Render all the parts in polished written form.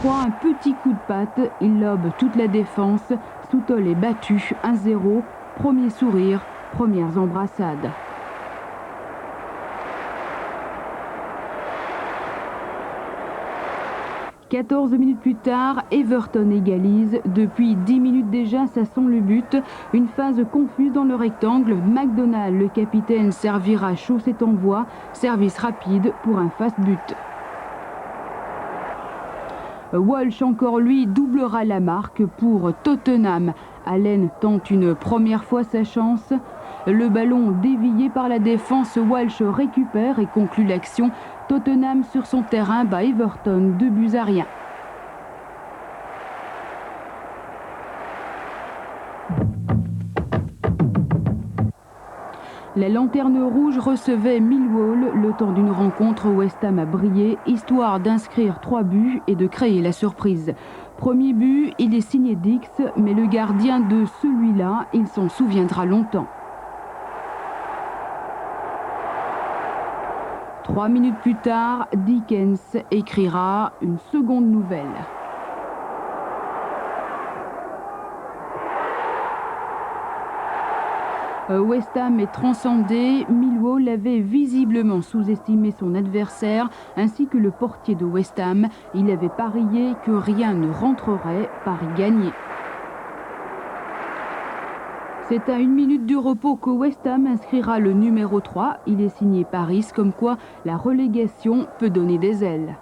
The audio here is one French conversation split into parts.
croit un petit coup de patte, il lobe toute la défense. Soutol est battu 1-0. Premier sourire, premières embrassades. « 14 minutes plus tard, Everton égalise. Depuis 10 minutes déjà, ça sent le but. Une phase confuse dans le rectangle. McDonald, le capitaine, servira chaud cet envoi. Service rapide pour un fast-but. Walsh, encore lui, doublera la marque pour Tottenham. Allen tente une première fois sa chance. Le ballon dévié par la défense, Walsh récupère et conclut l'action. Tottenham sur son terrain bat Everton 2-1. La lanterne rouge recevait Millwall. Le temps d'une rencontre, West Ham a brillé, histoire d'inscrire 3 buts et de créer la surprise. Premier but, il est signé Dix, mais le gardien de celui-là, il s'en souviendra longtemps. 3 minutes plus tard, Dickens écrira une seconde nouvelle. West Ham est transcendé. Millwall avait visiblement sous-estimé son adversaire, ainsi que le portier de West Ham. Il avait parié que rien ne rentrerait, pari gagné. C'est à 1 minute du repos que West Ham inscrira le numéro 3. Il est signé Paris, comme quoi la relégation peut donner des ailes.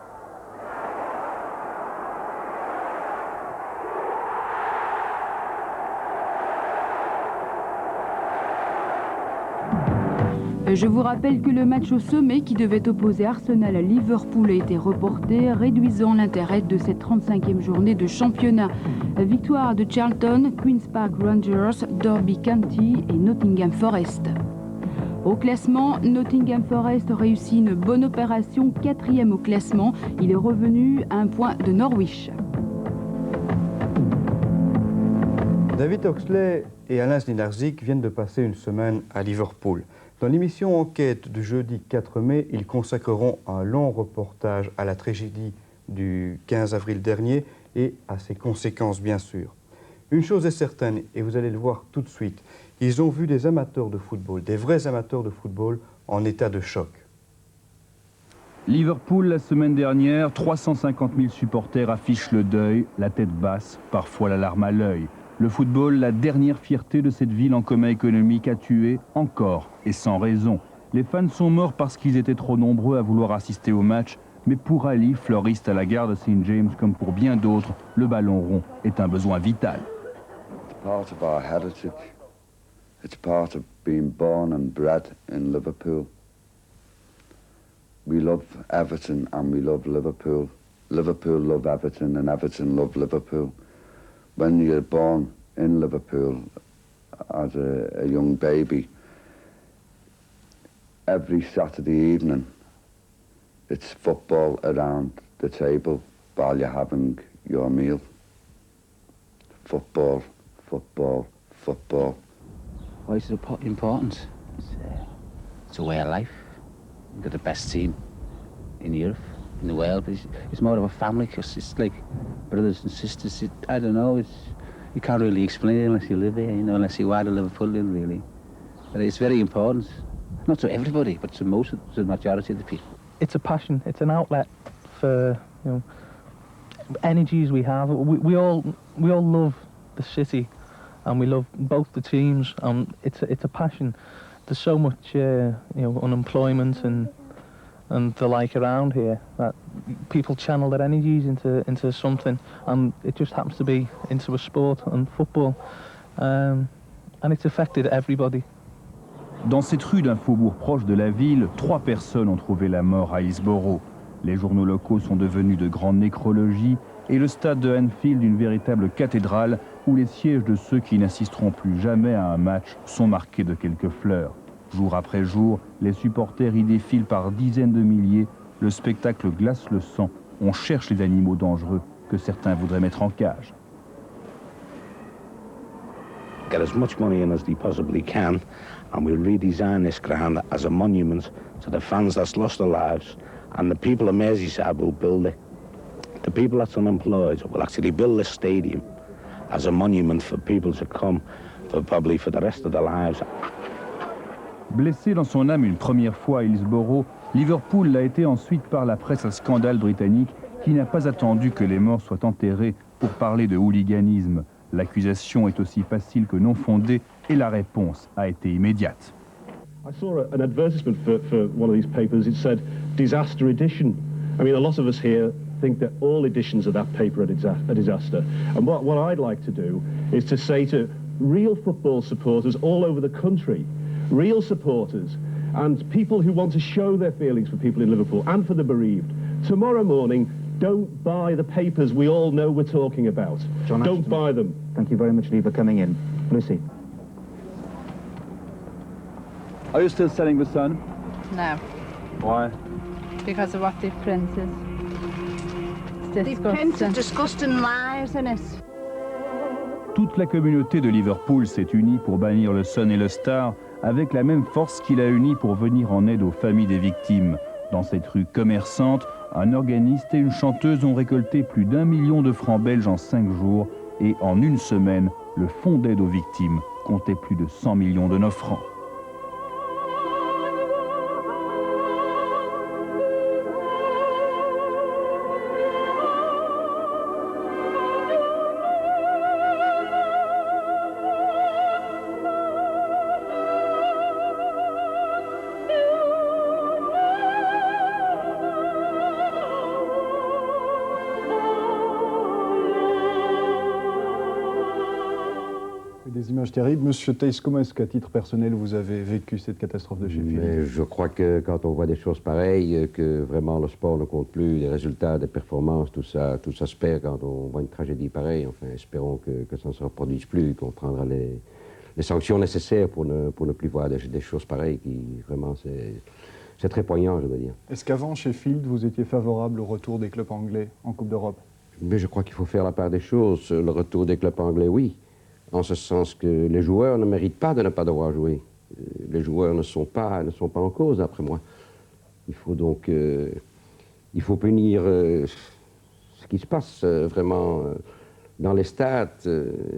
Je vous rappelle que le match au sommet qui devait opposer Arsenal à Liverpool a été reporté, réduisant l'intérêt de cette 35e journée de championnat. Victoire de Charlton, Queen's Park Rangers, Derby County et Nottingham Forest. Au classement, Nottingham Forest réussit une bonne opération, 4e au classement. Il est revenu à 1 point de Norwich. David Oxley et Alain Slinarzik viennent de passer une semaine à Liverpool. Dans l'émission Enquête du jeudi 4 mai, ils consacreront un long reportage à la tragédie du 15 avril dernier et à ses conséquences, bien sûr. Une chose est certaine, et vous allez le voir tout de suite, ils ont vu des amateurs de football, des vrais amateurs de football, en état de choc. Liverpool, la semaine dernière, 350 000 supporters affichent le deuil, la tête basse, parfois la larme à l'œil. Le football, la dernière fierté de cette ville en coma économique, a tué, encore, et sans raison. Les fans sont morts parce qu'ils étaient trop nombreux à vouloir assister au match, mais pour Ali, fleuriste à la gare de St. James, comme pour bien d'autres, le ballon rond est un besoin vital. It's part of our heritage. It's part of being born and bred in Liverpool. We love Everton and we love Liverpool. Liverpool love Everton and Everton love Liverpool. When you're born in Liverpool as a young baby, every Saturday evening it's football around the table while you're having your meal. Football, football, football. Why is it important? It's a way of life. You've got the best team in Europe, in the world. It's more of a family because it's like brothers and sisters. I don't know. You can't really explain it unless you live there, you know, unless you are a Liverpoolian, really. But it's very important. Not to everybody, but to the majority of the people. It's a passion. It's an outlet for, you know, energies we have. We all love the city, and we love both the teams. It's a passion. There's so much, you know, unemployment and the like around here that people channel their energies into something, and it just happens to be into a sport and football, and it's affected everybody. Dans cette rue d'un faubourg proche de la ville, 3 personnes ont trouvé la mort à Hillsborough. Les journaux locaux sont devenus de grandes nécrologies et le stade de Anfield une véritable cathédrale où les sièges de ceux qui n'assisteront plus jamais à un match sont marqués de quelques fleurs. Jour après jour, les supporters y défilent par dizaines de milliers. Le spectacle glace le sang. On cherche les animaux dangereux que certains voudraient mettre en cage. Get as much money in as they possibly can, and we'll redesign this ground as a monument to the fans that's lost their lives, and the people of Merseyside will build it the people that's unemployed will actually build this stadium as a monument for people to come probably for the rest of their lives. Blessé dans son âme une première fois à Hillsborough, Liverpool l'a été ensuite par la presse à scandale britannique qui n'a pas attendu que les morts soient enterrés pour parler de hooliganisme. L'accusation est aussi facile que non fondée et la réponse a été immédiate. I saw an advertisement for one of these papers. It said, disaster edition. I mean, a lot of us here think that all editions of that paper are a disaster. And what I'd like to do is to say to real football supporters all over the country, real supporters, and people who want to show their feelings for people in Liverpool and for the bereaved, tomorrow morning, don't buy the papers we all know we're talking about. John Don't Ashton. buy them. Thank you very much, Lee, for coming in. Lucy. Are you still selling the Sun? No, Why? because of what the princes. They've printed disgusting lies in it. Toute la communauté de Liverpool s'est unie pour bannir le Sun et le Star avec la même force qu'il a uni pour venir en aide aux familles des victimes. Dans cette rue commerçante, un organiste et une chanteuse ont récolté plus d'1 million de francs belges en 5 jours et en une semaine, le fonds d'aide aux victimes comptait plus de 100 millions de 9 francs. Des images terribles. Monsieur Theis, comment est-ce qu'à titre personnel vous avez vécu cette catastrophe de Sheffield? Mais je crois que quand on voit des choses pareilles, que vraiment le sport ne compte plus, les résultats, les performances, tout ça se perd quand on voit une tragédie pareille. Enfin, espérons que ça ne se reproduise plus, qu'on prendra les sanctions nécessaires pour ne plus voir des choses pareilles qui, vraiment, c'est très poignant, je dois dire. Est-ce qu'avant Sheffield, vous étiez favorable au retour des clubs anglais en Coupe d'Europe? Mais je crois qu'il faut faire la part des choses. Le retour des clubs anglais, oui. En ce sens que les joueurs ne méritent pas de ne pas devoir jouer. Les joueurs ne sont pas en cause, d'après moi. Il faut donc il faut punir ce qui se passe vraiment dans les stades,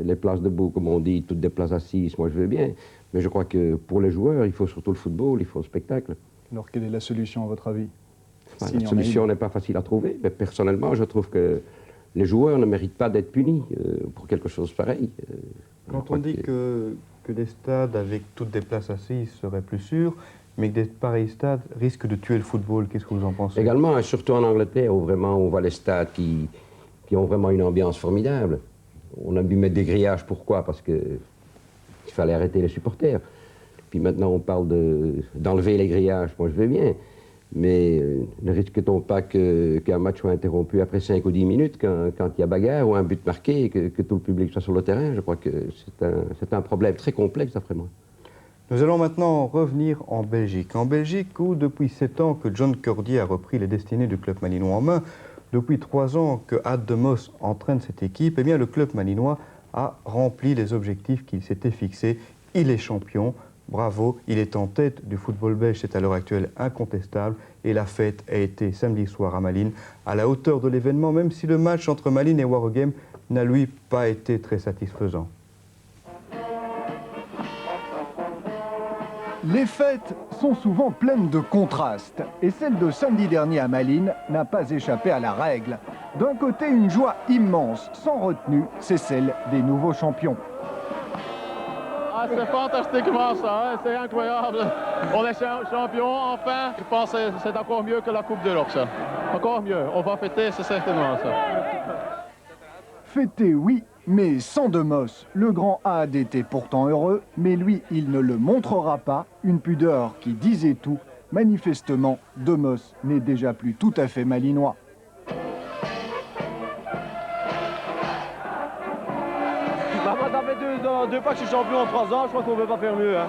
les places debout, comme on dit, toutes des places assises, moi je veux bien. Mais je crois que pour les joueurs, il faut surtout le football, il faut le spectacle. Alors quelle est la solution à votre avis? La solution n'est pas facile à trouver, mais personnellement, je trouve que les joueurs ne méritent pas d'être punis pour quelque chose pareil. Quand on dit que des stades avec toutes des places assises seraient plus sûrs, mais que des pareils stades risquent de tuer le football, qu'est-ce que vous en pensez? Également, et surtout en Angleterre, où vraiment on voit les stades qui ont vraiment une ambiance formidable. On a dû mettre des grillages, pourquoi? Parce qu'il fallait arrêter les supporters. Puis maintenant on parle d'enlever les grillages, moi je veux bien. Mais ne risque-t-on pas qu'un match soit interrompu après 5 ou 10 minutes, quand il y a bagarre ou un but marqué, et que tout le public soit sur le terrain? Je crois que c'est un problème très complexe, d'après moi. Nous allons maintenant revenir en Belgique. En Belgique, où depuis 7 ans que John Cordier a repris les destinées du club malinois en main, depuis 3 ans que Ad de Mos entraîne cette équipe, eh bien le club malinois a rempli les objectifs qu'il s'était fixés. Il est champion. Bravo, il est en tête du football belge, c'est à l'heure actuelle incontestable. Et la fête a été samedi soir à Malines, à la hauteur de l'événement, même si le match entre Malines et Waregem n'a lui pas été très satisfaisant. Les fêtes sont souvent pleines de contrastes, et celle de samedi dernier à Malines n'a pas échappé à la règle. D'un côté, une joie immense, sans retenue, c'est celle des nouveaux champions. Ah, c'est fantastiquement ça, hein? C'est incroyable. On est champion, enfin. Je pense que c'est encore mieux que la Coupe d'Europe, ça. Encore mieux. On va fêter, c'est certainement ça. Fêter, oui, mais sans de Mos. Le grand Ad était pourtant heureux, mais lui, il ne le montrera pas. Une pudeur qui disait tout. Manifestement, de Mos n'est déjà plus tout à fait malinois. Ça fait 2 fois que je suis champion en 3 ans, je crois qu'on ne peut pas faire mieux. Hein.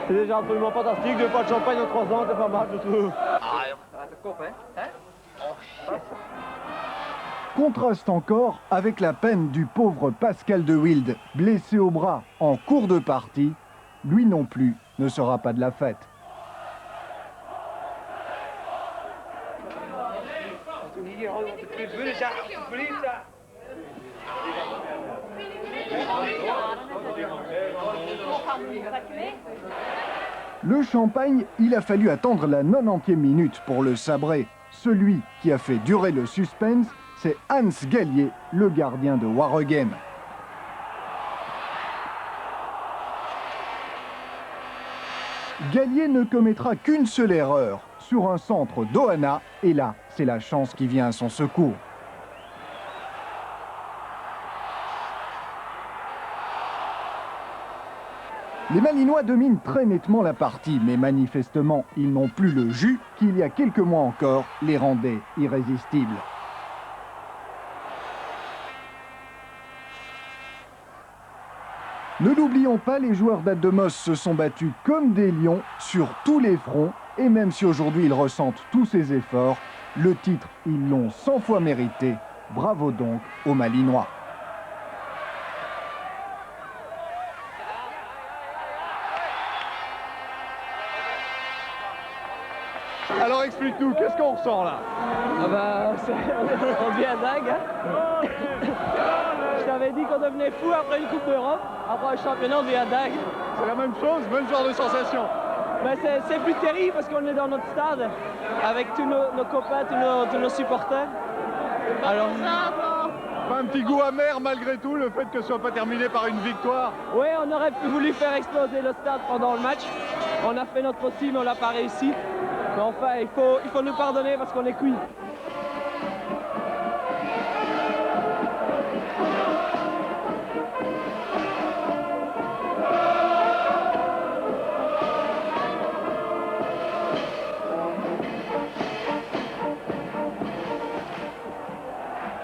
C'est déjà absolument fantastique, 2 fois de champagne en 3 ans, c'est pas mal, je trouve. Contraste encore avec la peine du pauvre Pascal de Wilde, blessé au bras en cours de partie. Lui non plus ne sera pas de la fête. Le champagne, il a fallu attendre la 90e minute pour le sabrer. Celui qui a fait durer le suspense, c'est Hans Gallier, le gardien de Waregem. Gallier ne commettra qu'une seule erreur sur un centre d'Ohana, et là, c'est la chance qui vient à son secours. Les Malinois dominent très nettement la partie, mais manifestement, ils n'ont plus le jus qui, il y a quelques mois encore, les rendait irrésistibles. Ne l'oublions pas, les joueurs d'Ademos se sont battus comme des lions sur tous les fronts, et même si aujourd'hui ils ressentent tous ces efforts, le titre, ils l'ont 100 fois mérité. Bravo donc aux Malinois. Alors explique-nous, qu'est-ce qu'on ressent là? Ah bah, on devient dingue, hein. Je t'avais dit qu'on devenait fou après une Coupe d'Europe, après le championnat on devient dingue. C'est la même chose, même genre de sensation? Bah, c'est plus terrible parce qu'on est dans notre stade, avec tous nos copains, tous nos supporters. Alors, pas un petit goût amer malgré tout, le fait que ce soit pas terminé par une victoire? Oui, on aurait voulu faire exploser le stade pendant le match. On a fait notre possible, mais on l'a pas réussi. Mais enfin, il faut nous pardonner parce qu'on est cuits.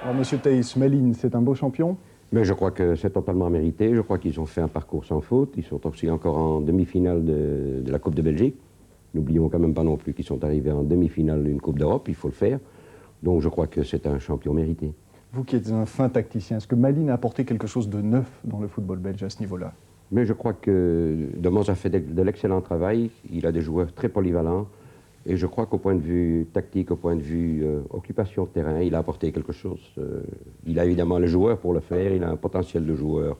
Alors, Monsieur Thaïs, Malines, c'est un beau champion? Mais je crois que c'est totalement mérité. Je crois qu'ils ont fait un parcours sans faute. Ils sont aussi encore en demi-finale de la Coupe de Belgique. N'oublions quand même pas non plus qu'ils sont arrivés en demi-finale d'une Coupe d'Europe. Il faut le faire. Donc je crois que c'est un champion mérité. Vous qui êtes un fin tacticien, est-ce que Malines a apporté quelque chose de neuf dans le football belge à ce niveau-là? Mais je crois que Domos a fait de l'excellent travail. Il a des joueurs très polyvalents. Et je crois qu'au point de vue tactique, au point de vue occupation de terrain, il a apporté quelque chose. Il a évidemment le joueur pour le faire, il a un potentiel de joueur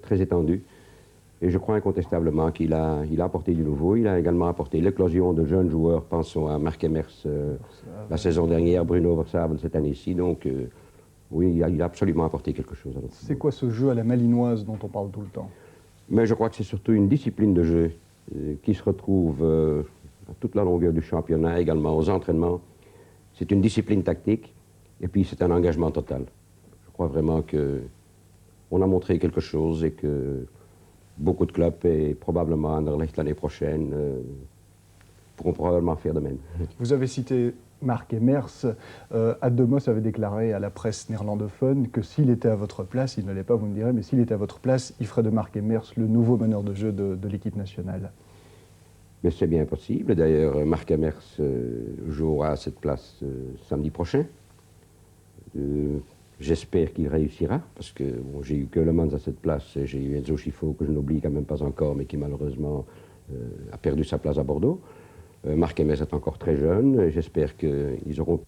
très étendu. Et je crois incontestablement qu'il a apporté du nouveau. Il a également apporté l'éclosion de jeunes joueurs. Pensons à Marc Emers la saison dernière, Bruno Versabel cette année-ci. Donc oui, il a absolument apporté quelque chose. C'est quoi ce jeu à la malinoise dont on parle tout le temps? Mais je crois que c'est surtout une discipline de jeu qui se retrouve à toute la longueur du championnat, également aux entraînements. C'est une discipline tactique et puis c'est un engagement total. Je crois vraiment qu'on a montré quelque chose et que beaucoup de clubs et probablement Anderlecht l'année prochaine pourront probablement faire de même. Vous avez cité Marc Emers. Ademos avait déclaré à la presse néerlandophone que s'il était à votre place, il ne l'est pas, vous me direz, mais s'il était à votre place, il ferait de Marc Emers le nouveau meneur de jeu de l'équipe nationale. Mais c'est bien possible. D'ailleurs, Marc Emers jouera à cette place samedi prochain. J'espère qu'il réussira, parce que bon, j'ai eu que Le Mans à cette place, et j'ai eu Enzo Schifo, que je n'oublie quand même pas encore, mais qui malheureusement a perdu sa place à Bordeaux. Marc Emers est encore très jeune, j'espère qu'ils auront